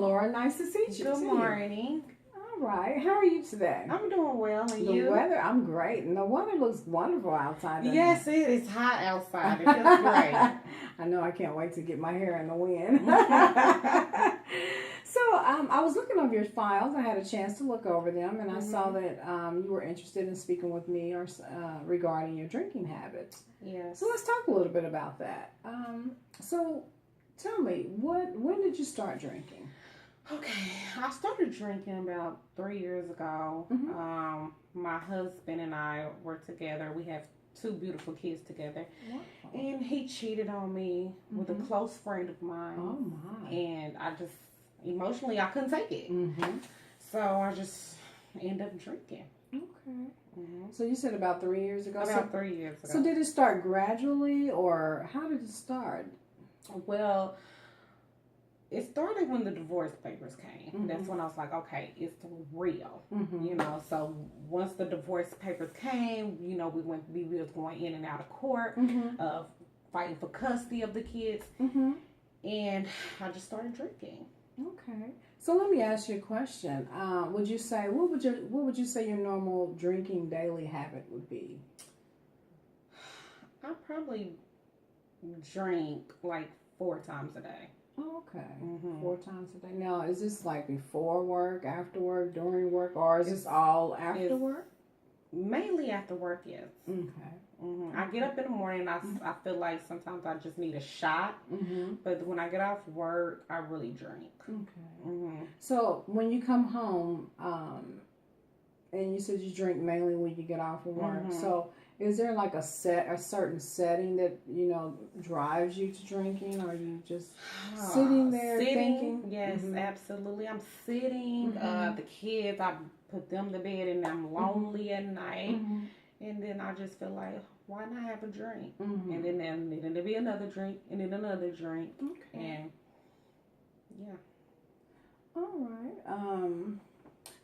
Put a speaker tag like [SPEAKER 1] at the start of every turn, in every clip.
[SPEAKER 1] Laura. Nice to see you.
[SPEAKER 2] Good morning.
[SPEAKER 1] All right. How are you today?
[SPEAKER 2] I'm doing well, and
[SPEAKER 1] The
[SPEAKER 2] you?
[SPEAKER 1] weather, I'm great. And the weather looks wonderful outside.
[SPEAKER 2] Yes, it is hot outside. It feels great.
[SPEAKER 1] I know. I can't wait to get my hair in the wind. So I was looking over your files. I had a chance to look over them, and I saw that you were interested in speaking with me or regarding your drinking habits.
[SPEAKER 2] Yes.
[SPEAKER 1] So let's talk a little bit about that. So tell me, when did you start drinking?
[SPEAKER 2] Okay, I started drinking about 3 years ago. My husband and I were together. We have 2 beautiful kids together.
[SPEAKER 1] Wow.
[SPEAKER 2] And he cheated on me with a close friend of mine.
[SPEAKER 1] Oh my.
[SPEAKER 2] And I just, emotionally, I couldn't take it. So I just ended up drinking.
[SPEAKER 1] Okay. So you said about 3 years ago?
[SPEAKER 2] About 3 years ago.
[SPEAKER 1] So did it start gradually, or how did it start?
[SPEAKER 2] Well, it started when the divorce papers came. That's when I was like, okay, it's real. You know, so once the divorce papers came, you know, we was going in and out of court, fighting for custody of the kids. And I just started drinking.
[SPEAKER 1] Okay. So let me ask you a question. Would you say what would you say your normal drinking daily habit would be?
[SPEAKER 2] I probably drink like 4 times a day.
[SPEAKER 1] Okay. 4 times a day. Now, is this like before work, after work, during work, or is this all after work?
[SPEAKER 2] Mainly after work, yes.
[SPEAKER 1] Okay.
[SPEAKER 2] I get up in the morning. I feel like sometimes I just need a shot. But when I get off work, I really drink.
[SPEAKER 1] Okay. So when you come home, and you said you drink mainly when you get off of work. So is there like a certain setting that, you know, drives you to drinking, or are you just sitting there thinking?
[SPEAKER 2] Yes, absolutely. I'm sitting. The kids, I put them to bed, and I'm lonely at night. And then I just feel like, why not have a drink? And then there'll be another drink, and then another drink.
[SPEAKER 1] Okay.
[SPEAKER 2] And yeah.
[SPEAKER 1] All right.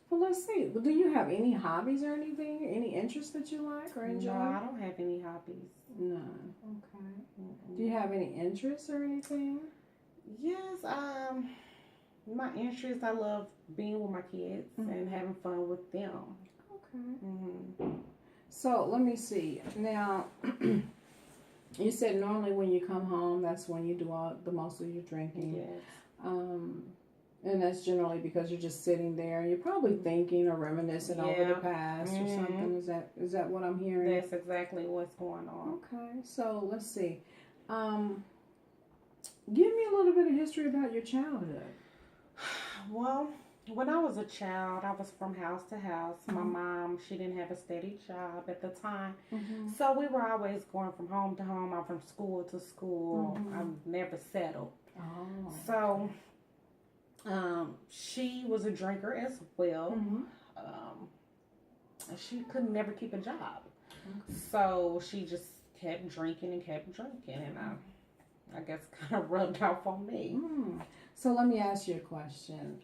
[SPEAKER 1] Well, let's see. Well, do you have any hobbies or anything? Any interests that you like or enjoy?
[SPEAKER 2] No, I don't have any hobbies.
[SPEAKER 1] No. Okay. Do you have any interests or anything?
[SPEAKER 2] Yes. My interests, I love being with my kids and having fun with them.
[SPEAKER 1] Okay. So let me see. Now, you said normally when you come home, that's when you do the most of your drinking.
[SPEAKER 2] Yes.
[SPEAKER 1] And that's generally because you're just sitting there and you're probably thinking or reminiscing over the past or something. Is that what I'm hearing?
[SPEAKER 2] That's exactly what's going on.
[SPEAKER 1] Okay, so let's see. Give me a little bit of history about your childhood.
[SPEAKER 2] Well, when I was a child, I was from house to house. My mom, she didn't have a steady job at the time. So we were always going from home to home, or from school to school. I never settled.
[SPEAKER 1] Oh.
[SPEAKER 2] So she was a drinker as well. She could never keep a job. So she just kept drinking, and I guess kind of rubbed off on me.
[SPEAKER 1] So let me ask you a question.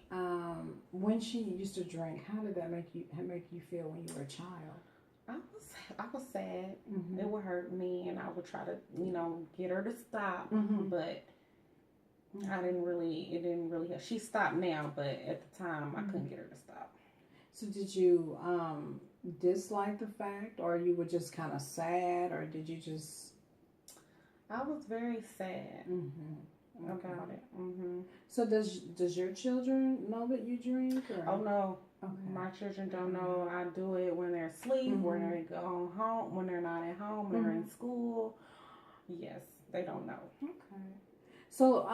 [SPEAKER 1] When she used to drink, how did that make you feel when you were a child?
[SPEAKER 2] I was sad. It would hurt me, and I would try to, you know, get her to stop, but it didn't really help. She stopped now, but at the time I couldn't get her to stop.
[SPEAKER 1] So did you dislike the fact, or you were just kind of sad, or did you just?
[SPEAKER 2] I was very sad about it.
[SPEAKER 1] So does your children know that you drink? Or?
[SPEAKER 2] Oh no,
[SPEAKER 1] okay.
[SPEAKER 2] My children don't know. I do it when they're asleep, when they go home, when they're not at home, when they're in school. Yes, they don't know.
[SPEAKER 1] Okay. So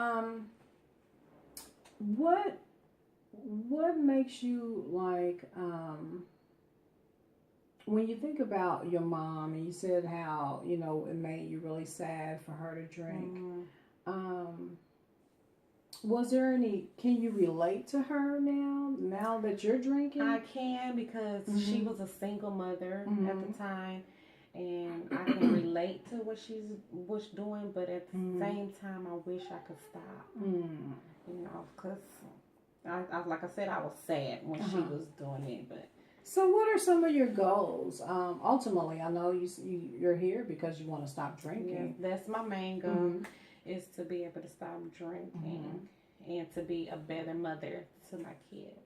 [SPEAKER 1] what makes you like when you think about your mom, and you said how, you know, it made you really sad for her to drink. Was there can you relate to her now that you're drinking?
[SPEAKER 2] I can, because she was a single mother at the time, and I can relate to what she was doing, but at the same time, I wish I could stop. You know, because like I said, I was sad when she was doing it, but.
[SPEAKER 1] So what are some of your goals? Ultimately, I know you're here because you want to stop drinking.
[SPEAKER 2] Yes, that's my main goal, is to be able to stop drinking and to be a better mother to my kids.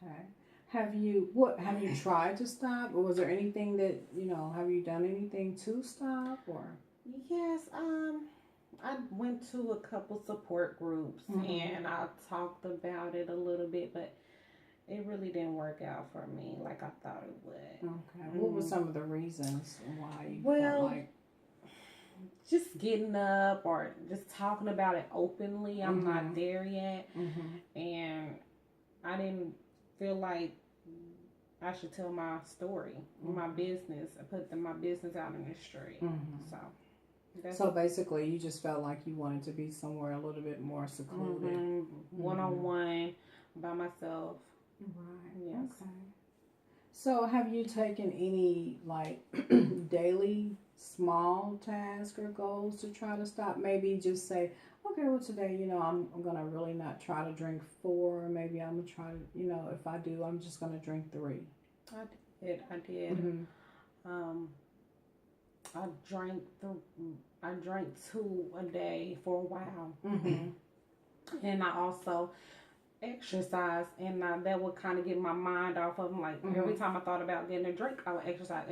[SPEAKER 1] Okay. Have you tried to stop, or was there anything that have you done anything to stop, or?
[SPEAKER 2] Yes, I went to a couple support groups and I talked about it a little bit, but it really didn't work out for me like I thought it would.
[SPEAKER 1] Okay. What were some of the reasons why you
[SPEAKER 2] Well,
[SPEAKER 1] felt like
[SPEAKER 2] just getting up or just talking about it openly, I'm not there yet. And I didn't feel like I should tell my story, my business, I put my business out in the street. So
[SPEAKER 1] basically you just felt like you wanted to be somewhere a little bit more secluded.
[SPEAKER 2] One-on-one by myself.
[SPEAKER 1] Right.
[SPEAKER 2] Yes.
[SPEAKER 1] Okay. So have you taken any like daily small tasks or goals to try to stop? Maybe just say, okay, well today, I'm gonna really not try to drink 4. Maybe I'm gonna try to, if I do, I'm just gonna drink 3.
[SPEAKER 2] I did. I drank 2 a day for a while, and I also exercise, and that would kind of get my mind off of them. Like every time I thought about getting a drink, I would exercise,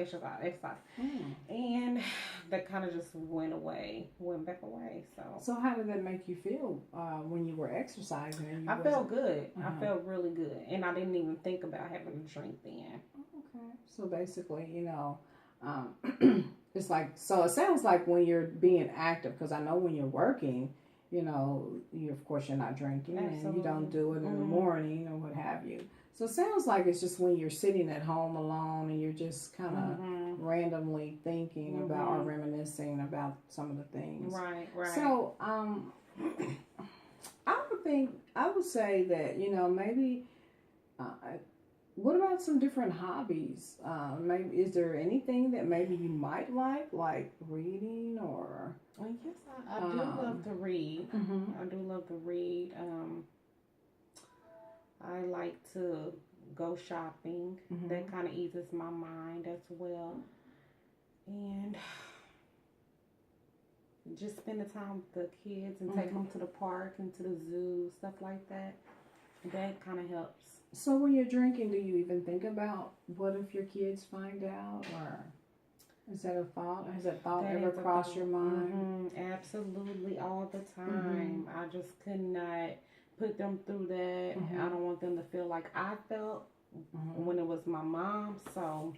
[SPEAKER 2] and that kind of just went back away. So
[SPEAKER 1] how did that make you feel when you were exercising? And
[SPEAKER 2] I felt good. I felt really good, and I didn't even think about having a drink then.
[SPEAKER 1] Okay, so basically, it's like, so it sounds like when you're being active, because I know when you're working, of course you're not drinking. Absolutely. And you don't do it in the morning or what have you. So it sounds like it's just when you're sitting at home alone and you're just kind of randomly thinking about or reminiscing about some of the things.
[SPEAKER 2] Right.
[SPEAKER 1] So I would say that, maybe, what about some different hobbies? Maybe is there anything that maybe you might like reading or?
[SPEAKER 2] Well, yes, I do love to read. I do love to read. I like to go shopping. That kind of eases my mind as well. And just spending time with the kids and taking them to the park and to the zoo, stuff like that. That kind of helps.
[SPEAKER 1] So when you're drinking, do you even think about what if your kids find out, or is that a thought? Has that thought ever crossed your mind?
[SPEAKER 2] Absolutely, all the time. I just could not put them through that. I don't want them to feel like I felt when it was my mom. So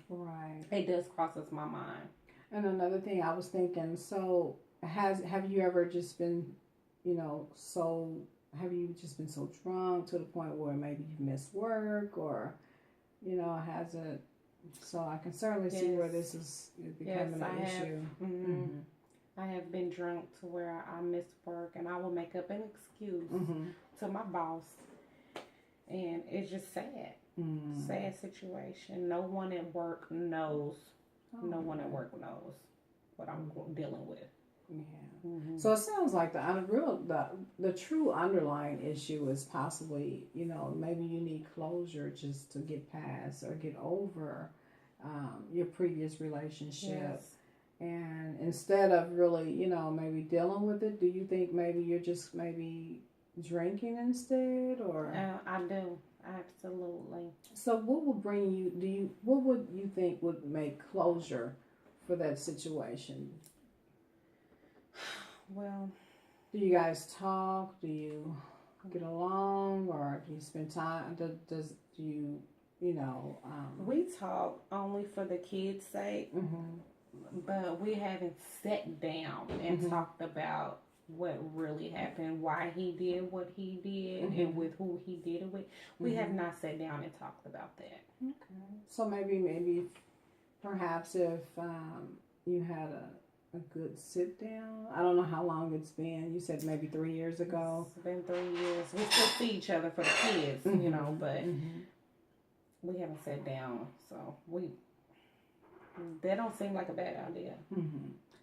[SPEAKER 2] it does crosses my mind.
[SPEAKER 1] And another thing I was thinking, so have you ever just been, have you just been so drunk to the point where maybe you missed work, or, has it? So I can certainly see where this is becoming an issue.
[SPEAKER 2] I have been drunk to where I missed work, and I will make up an excuse to my boss, and it's just sad. Sad situation. No one at work knows. No one at work knows what I'm dealing with.
[SPEAKER 1] Yeah. So it sounds like the true underlying issue is possibly, maybe you need closure just to get past or get over your previous relationship.
[SPEAKER 2] Yes.
[SPEAKER 1] And instead of really, maybe dealing with it, do you think maybe you're just maybe drinking instead, or?
[SPEAKER 2] I do. Absolutely.
[SPEAKER 1] So what would bring you, what would you think would make closure for that situation?
[SPEAKER 2] Well,
[SPEAKER 1] do you guys talk? Do you get along, or do you spend time? Do you,
[SPEAKER 2] we talk only for the kids' sake, but we haven't sat down and talked about what really happened, why he did what he did, and with who he did it with. We have not sat down and talked about that.
[SPEAKER 1] Okay. So maybe, perhaps if you had a good sit down. I don't know how long it's been. You said maybe 3 years ago.
[SPEAKER 2] It's been 3 years. We still see each other for the kids, but we haven't sat down. So that don't seem like a bad idea.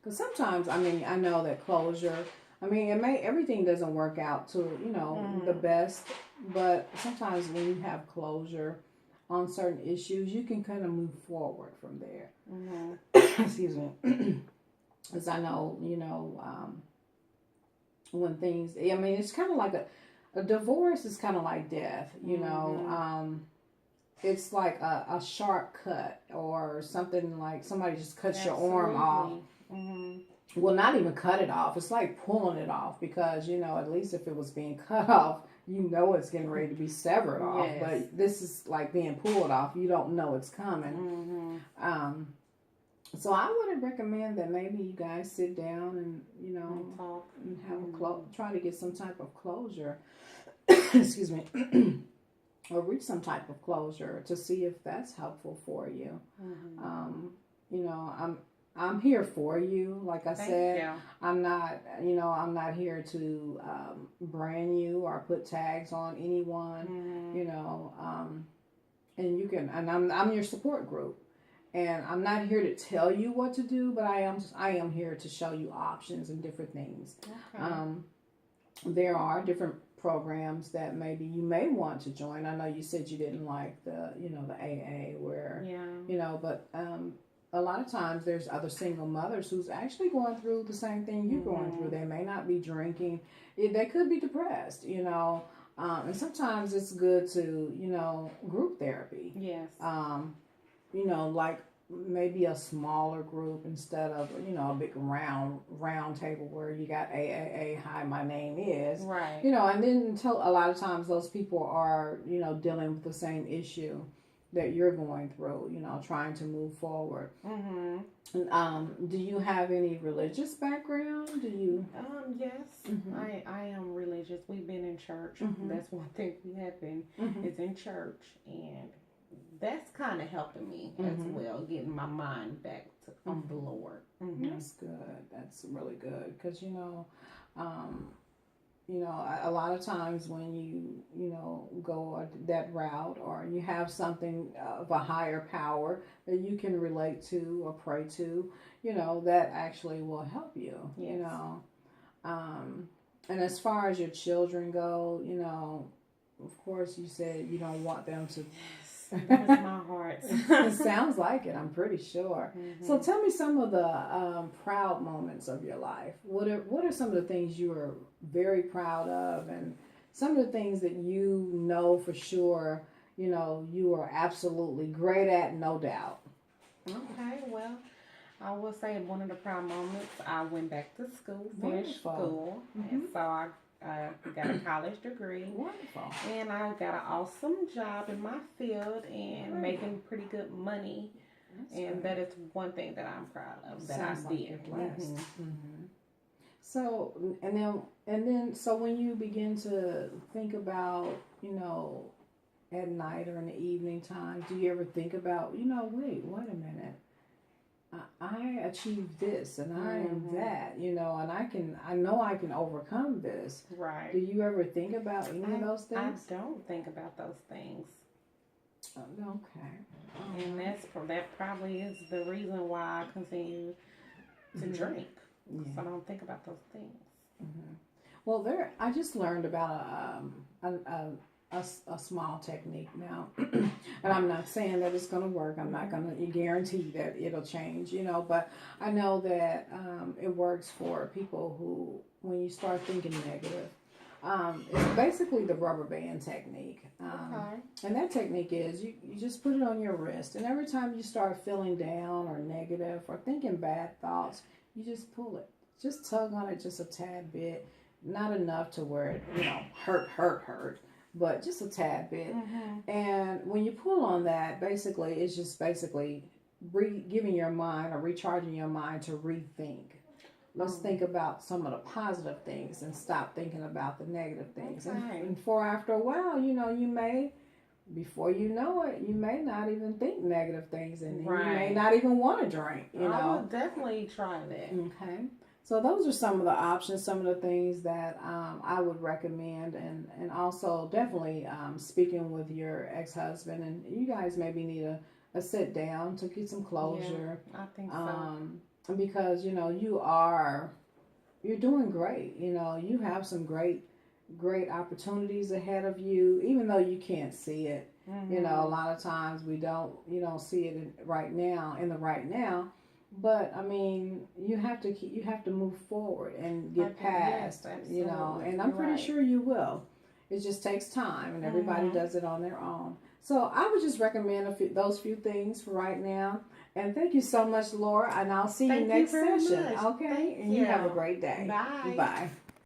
[SPEAKER 1] Because sometimes, I know that closure, everything doesn't work out to, the best, but sometimes when you have closure on certain issues, you can kind of move forward from there. Excuse me. Because I know, when things, it's kind of like a divorce is kind of like death, you know. It's like a sharp cut or something, like somebody just cuts your arm off. Well, not even cut it off. It's like pulling it off, because, you know, at least if it was being cut off, you know it's getting ready to be severed off.
[SPEAKER 2] Yes.
[SPEAKER 1] But this is like being pulled off. You don't know it's coming. So I would recommend that maybe you guys sit down and, you know,
[SPEAKER 2] talk
[SPEAKER 1] and have try to get some type of closure. Excuse me. Or reach some type of closure to see if that's helpful for you. You know, I'm here for you. Like I said, I'm not, you know, I'm not here to brand you or put tags on anyone. You know, and you can, and I'm your support group, and I'm not here to tell you what to do, but I am here to show you options and different things. There are different programs that maybe you may want to join. I know you said you didn't like the, you know, the AA where, you know, but a lot of times there's other single mothers who's actually going through the same thing you're going through. They may not be drinking. They could be depressed, you know, and sometimes it's good to, you know, group therapy.
[SPEAKER 2] Yes.
[SPEAKER 1] You know, like maybe a smaller group instead of, you know, a big round table where you got AAA, hi, my name is.
[SPEAKER 2] Right.
[SPEAKER 1] You know, and then a lot of times those people are, you know, dealing with the same issue that you're going through, you know, trying to move forward. Do you have any religious background? Do you?
[SPEAKER 2] Yes, I am religious. We've been in church. That's one thing we have been is in church, and that's kind of helping me as well, getting my mind back to on the Lord.
[SPEAKER 1] That's good. That's really good, because you know, a lot of times when you know, go that route, or you have something of a higher power that you can relate to or pray to, you know, that actually will help you.
[SPEAKER 2] Yes.
[SPEAKER 1] You know, and as far as your children go, you know, of course you said you don't want them to.
[SPEAKER 2] That's my heart.
[SPEAKER 1] It sounds like it. I'm pretty sure. So tell me some of the proud moments of your life. What are some of the things you are very proud of, and some of the things that you know for sure, you know, you are absolutely great at, no doubt.
[SPEAKER 2] Okay, well, I will say one of the proud moments, I went back to school, finished school, and so I got a college degree.
[SPEAKER 1] Wonderful.
[SPEAKER 2] And I got an awesome job in my field and making pretty good money. That is one thing that I'm proud of that
[SPEAKER 1] Sounds
[SPEAKER 2] I
[SPEAKER 1] like
[SPEAKER 2] did.
[SPEAKER 1] you're blessed. So, and then, so when you begin to think about, you know, at night or in the evening time, do you ever think about, you know, wait a minute, I achieved this and I am that, you know, and I know I can overcome this.
[SPEAKER 2] Right.
[SPEAKER 1] Do you ever think about any of those things?
[SPEAKER 2] I don't think about those things.
[SPEAKER 1] Okay.
[SPEAKER 2] And that probably is the reason why I continue to drink.
[SPEAKER 1] Yeah.
[SPEAKER 2] So I don't think about those things.
[SPEAKER 1] Well, I just learned about a small technique now, and I'm not saying that it's going to work. I'm not going to guarantee that it'll change, you know, but I know that it works for people who, when you start thinking negative, it's basically the rubber band technique. And that technique is you just put it on your wrist, and every time you start feeling down or negative or thinking bad thoughts, you just pull it. Just tug on it just a tad bit, not enough to where it, you know, hurt, but just a tad bit. And when you pull on that, basically, it's just giving your mind or recharging your mind to rethink. Let's think about some of the positive things and stop thinking about the negative things. And after a while, you know, you may, before you know it, you may not even think negative things, and you may not even want to drink. You know,
[SPEAKER 2] I will definitely try that.
[SPEAKER 1] Okay. So those are some of the options, some of the things that I would recommend, and also definitely speaking with your ex-husband, and you guys maybe need a sit down to get some closure.
[SPEAKER 2] Yeah, I think so.
[SPEAKER 1] Because, you know, you're doing great. You know, you have some great opportunities ahead of you, even though you can't see it. You know, a lot of times we don't see it in the right now. But I mean, you have to move forward and get past.
[SPEAKER 2] Yes,
[SPEAKER 1] you know, and
[SPEAKER 2] absolutely.
[SPEAKER 1] I'm pretty sure you will. It just takes time, and everybody does it on their own. So I would just recommend those few things for right now. And thank you so much, Laura. And I'll see you next session.
[SPEAKER 2] Much.
[SPEAKER 1] Okay? And you have a great day.
[SPEAKER 2] Bye.
[SPEAKER 1] Bye.